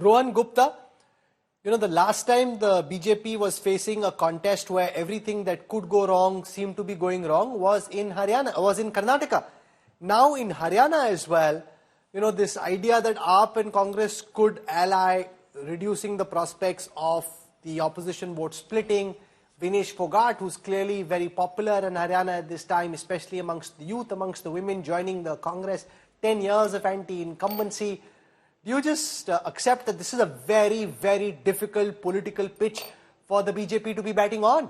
Rohan Gupta, the last time the BJP was facing a contest where everything that could go wrong seemed to be going wrong was in Karnataka. Now in Haryana as well, this idea that AAP and Congress could ally, reducing the prospects of the opposition vote splitting. Vinesh Phogat, who's clearly very popular in Haryana at this time, especially amongst the youth, amongst the women, joining the Congress, 10 years of anti-incumbency. Do you just accept that this is a very, very difficult political pitch for the BJP to be batting on?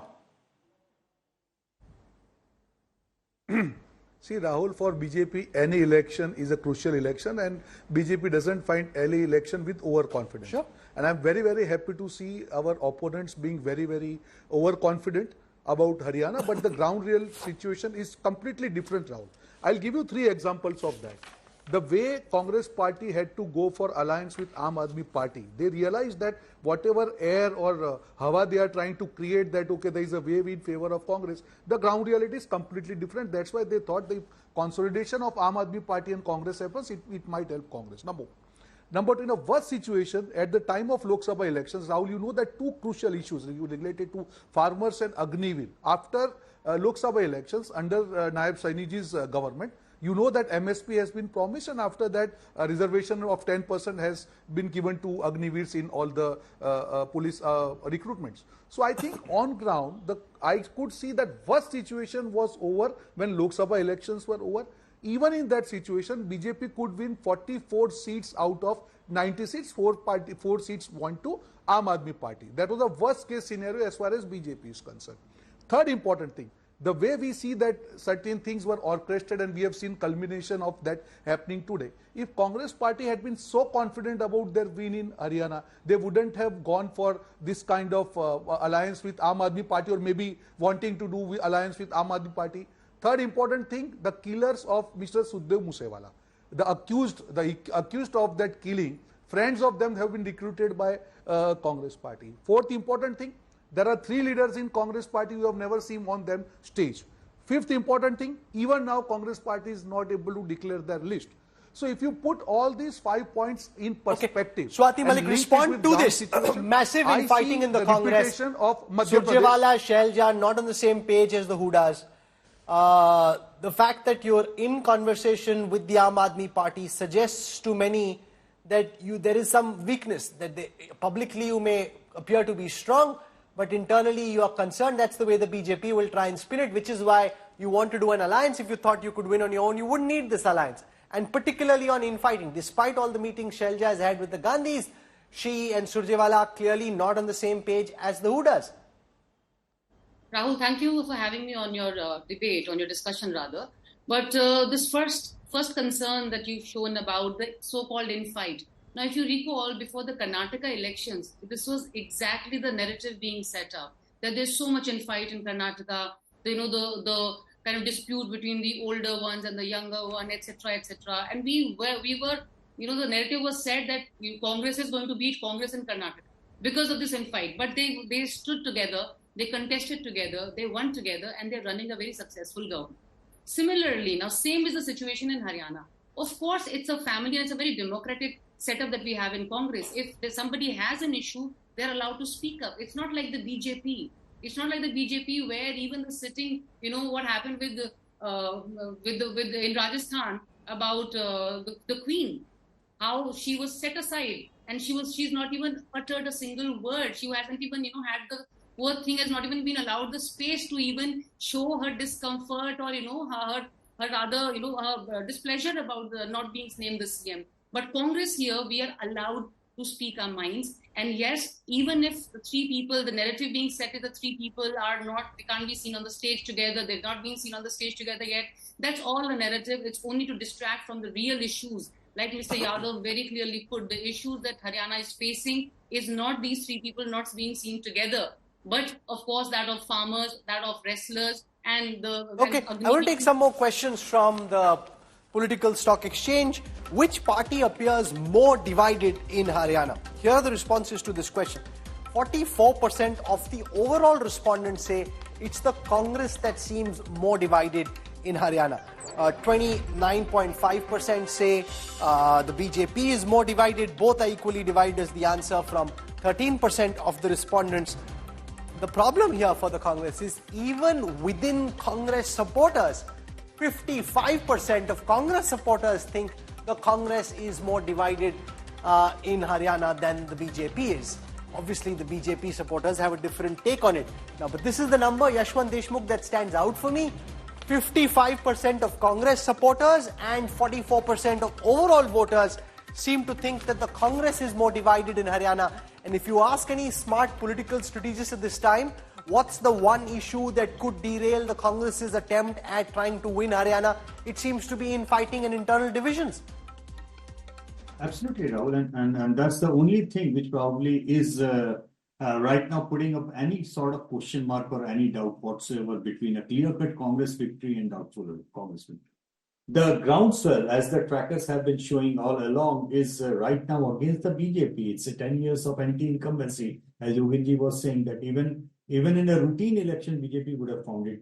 See, Rahul, for BJP, any election is a crucial election, and BJP doesn't find any election with overconfidence. Sure. And I'm very, very happy to see our opponents being very, very overconfident about Haryana, but the ground real situation is completely different, Rahul. I'll give you 3 examples of that. The way Congress party had to go for alliance with Aam Aadmi Party, they realized that whatever air or hawa they are trying to create, that okay, there is a wave in favor of Congress, the ground reality is completely different. That's why they thought the consolidation of Aam Aadmi Party and Congress efforts, it might help Congress. Number 2, in a worst situation, at the time of Lok Sabha elections, Rahul, you know that 2 crucial issues related to farmers and Agniveer. After Lok Sabha elections, under Naib Sainiji's government, you know that MSP has been promised, and after that a reservation of 10% has been given to Agniveers in all the police recruitments. So I think on ground, I could see that worst situation was over when Lok Sabha elections were over. Even in that situation, BJP could win 44 seats out of 90 seats, 4 seats went to Aam Aadmi Party. That was the worst case scenario as far as BJP is concerned. Third important thing, the way we see that certain things were orchestrated, and we have seen culmination of that happening today. If Congress party had been so confident about their win in Haryana, they wouldn't have gone for this kind of alliance with Aam Aadmi Party, or maybe wanting to do alliance with Aam Aadmi Party. Third important thing, the killers of Mr. Sukhdev Moosewala, the accused of that killing, friends of them have been recruited by Congress party. Fourth important thing, there are 3 leaders in Congress party who have never seen on them stage. Fifth important thing, even now Congress party is not able to declare their list. So if you put all these 5 points in perspective, Swati Malik, respond to this. Massive infighting in the Congress. Of Surjewala, Shailja not on the same page as the Hudas. The fact that you're in conversation with the Aam Aadmi Party suggests to many that there is some weakness, that publicly you may appear to be strong, but internally you are concerned. That's the way the BJP will try and spin it, which is why you want to do an alliance. If you thought you could win on your own, you wouldn't need this alliance. And particularly on infighting, despite all the meetings Shailja has had with the Gandhis, she and Surjewala are clearly not on the same page as the Hudas. Rahul, thank you for having me on your debate, on your discussion rather. But this first concern that you've shown about the so-called infight. Now, if you recall, before the Karnataka elections, this was exactly the narrative being set up, that there's so much infight in Karnataka, the kind of dispute between the older ones and the younger one, etc., etc. And we were, the narrative was said that Congress is going to beat Congress in Karnataka because of this infight. But they stood together, they contested together, they won together, and they're running a very successful government. Similarly, now same is the situation in Haryana. Of course, it's a family and it's a very democratic setup that we have in Congress. If somebody has an issue, they're allowed to speak up. It's not like the BJP. It's not like the BJP where even the sitting, what happened with in Rajasthan about the Queen, how she was set aside and she's not even uttered a single word. She hasn't even had the poor thing has not even been allowed the space to even show her discomfort or her rather her displeasure about not being named the CM. But Congress here, we are allowed to speak our minds. And yes, even if the 3 people, the narrative being set is the 3 people they can't be seen on the stage together, they've not been seen on the stage together yet. That's all a narrative. It's only to distract from the real issues. Like Mr. Yadav very clearly put, the issues that Haryana is facing is not these 3 people not being seen together, but of course that of farmers, that of wrestlers, and the... Okay, I will take some more questions from the political stock exchange. Which party appears more divided in Haryana? Here are the responses to this question. 44% of the overall respondents say it's the Congress that seems more divided in Haryana. 29.5% say the BJP is more divided. Both are equally divided is the answer from 13% of the respondents. The problem here for the Congress is even within Congress supporters, 55% of Congress supporters think the Congress is more divided in Haryana than the BJP is. Obviously, the BJP supporters have a different take on it. Now, but this is the number, Yashwant Deshmukh, that stands out for me. 55% of Congress supporters and 44% of overall voters seem to think that the Congress is more divided in Haryana. And if you ask any smart political strategists at this time, what's the one issue that could derail the Congress's attempt at trying to win Haryana? It seems to be infighting and internal divisions. Absolutely, Rahul, and that's the only thing which probably is right now putting up any sort of question mark or any doubt whatsoever between a clear-cut Congress victory and doubtful Congress victory. The groundswell, as the trackers have been showing all along, is right now against the BJP. It's 10 years of anti-incumbency, as Yoginji was saying, that even in a routine election, BJP would have found it,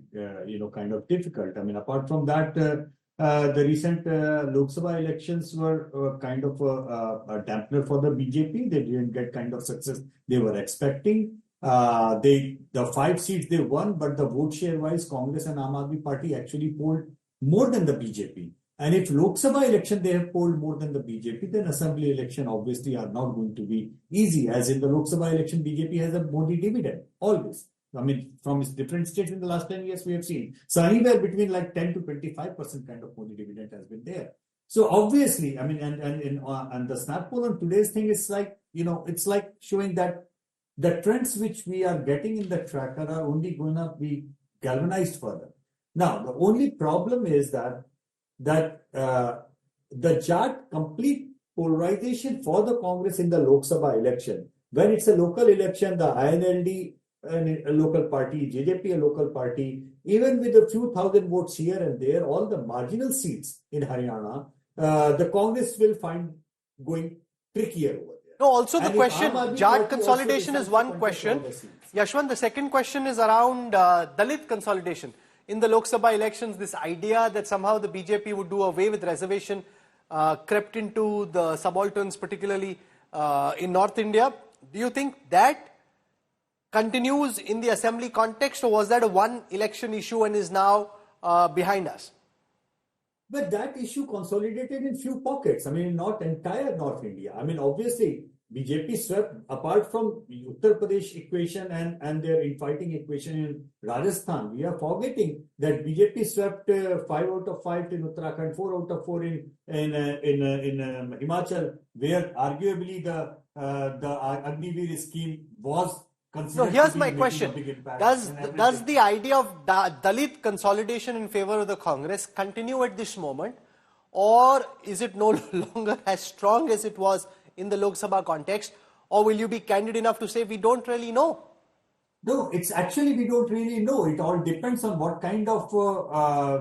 kind of difficult. I mean, apart from that, the recent Lok Sabha elections were kind of a dampener for the BJP. They didn't get kind of success they were expecting. The 5 seats they won, but the vote share wise, Congress and Aam Aadmi Party actually polled more than the BJP. And if Lok Sabha election they have polled more than the BJP, then assembly election obviously are not going to be easy. As in the Lok Sabha election, BJP has a Modi dividend, always. I mean, from its different states in the last 10 years, we have seen. So anywhere between like 10 to 25% kind of Modi dividend has been there. So obviously, I mean, and the snap poll on today's thing is like, it's like showing that the trends which we are getting in the tracker are only going to be galvanized further. Now, the only problem is that the chart complete polarization for the Congress in the Lok Sabha election. When it's a local election, the INLD a local party, JJP a local party, even with a few thousand votes here and there, all the marginal seats in Haryana, the Congress will find going trickier over there. No, also the question, Jat consolidation is one question. Yashwant, the second question is around Dalit consolidation. In the Lok Sabha elections, this idea that somehow the BJP would do away with reservation crept into the subalterns, particularly in North India. Do you think that continues in the assembly context, or was that a one election issue and is now behind us? But that issue consolidated in few pockets. I mean, not entire North India. I mean, obviously, BJP swept, apart from the Uttar Pradesh equation and their infighting equation in Rajasthan, we are forgetting that BJP swept 5 out of 5 in Uttarakhand, 4 out of 4 in Himachal, where arguably the Agniveer scheme was considered. No, here's my question. Does the idea of Dalit consolidation in favor of the Congress continue at this moment, or is it no longer as strong as it was in the Lok Sabha context, or will you be candid enough to say we don't really know? No, it's actually we don't really know. It all depends on what kind of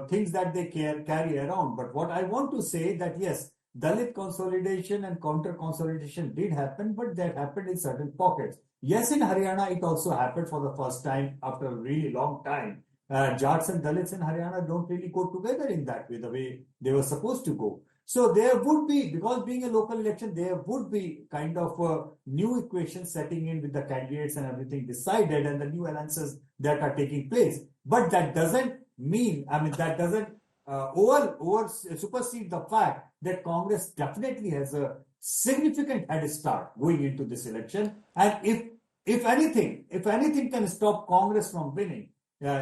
things that they carry around. But what I want to say that yes, Dalit consolidation and counter consolidation did happen, but that happened in certain pockets. Yes, in Haryana, it also happened for the first time after a really long time. Jats and Dalits in Haryana don't really go together in that way, the way they were supposed to go. So there would be, because being a local election, there would be kind of a new equation setting in with the candidates and everything decided and the new alliances that are taking place. But that doesn't mean, that doesn't supersede the fact that Congress definitely has a significant head start going into this election. And if anything can stop Congress from winning,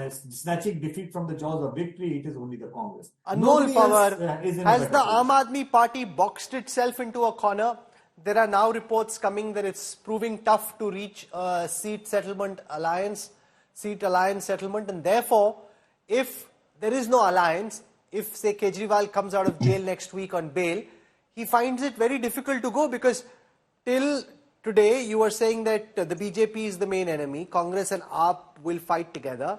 snatching defeat from the jaws of victory, it is only the Congress. Anmol Power, has the Aam Aadmi Party boxed itself into a corner? There are now reports coming that it's proving tough to reach a seat alliance settlement, and therefore, if there is no alliance, if say Kejriwal comes out of jail next week on bail, he finds it very difficult to go, because till today you were saying that the BJP is the main enemy, Congress and AAP will fight together.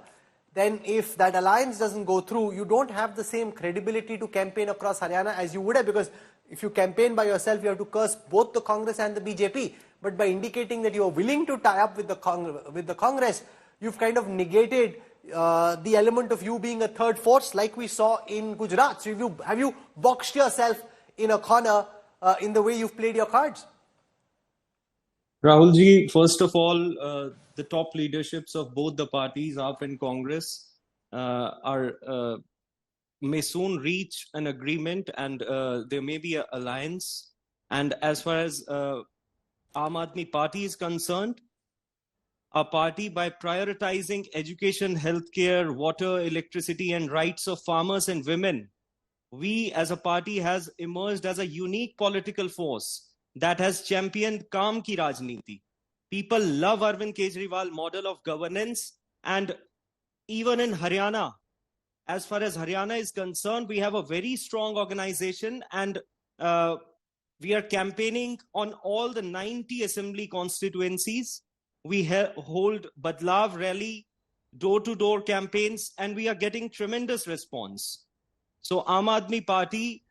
Then if that alliance doesn't go through, you don't have the same credibility to campaign across Haryana as you would have, because if you campaign by yourself, you have to curse both the Congress and the BJP. But by indicating that you are willing to tie up with the Congress, you've kind of negated the element of you being a third force like we saw in Gujarat? So have you boxed yourself in a corner in the way you've played your cards? Rahulji, first of all, the top leaderships of both the parties, AAP and Congress, may soon reach an agreement, and there may be an alliance. And as far as Aam Aadmi Party is concerned, our party, by prioritizing education, healthcare, water, electricity, and rights of farmers and women, we as a party has emerged as a unique political force that has championed Kaam Ki Rajniti. People love Arvind Kejriwal model of governance, and even in Haryana, as far as Haryana is concerned, we have a very strong organization, and we are campaigning on all the 90 assembly constituencies. We hold Badlav rally, door-to-door campaigns, and we are getting tremendous response. So Aam Aadmi Party,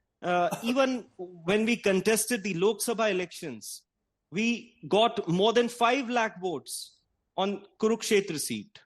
even when we contested the Lok Sabha elections, we got more than 5 lakh votes on Kurukshetra seat.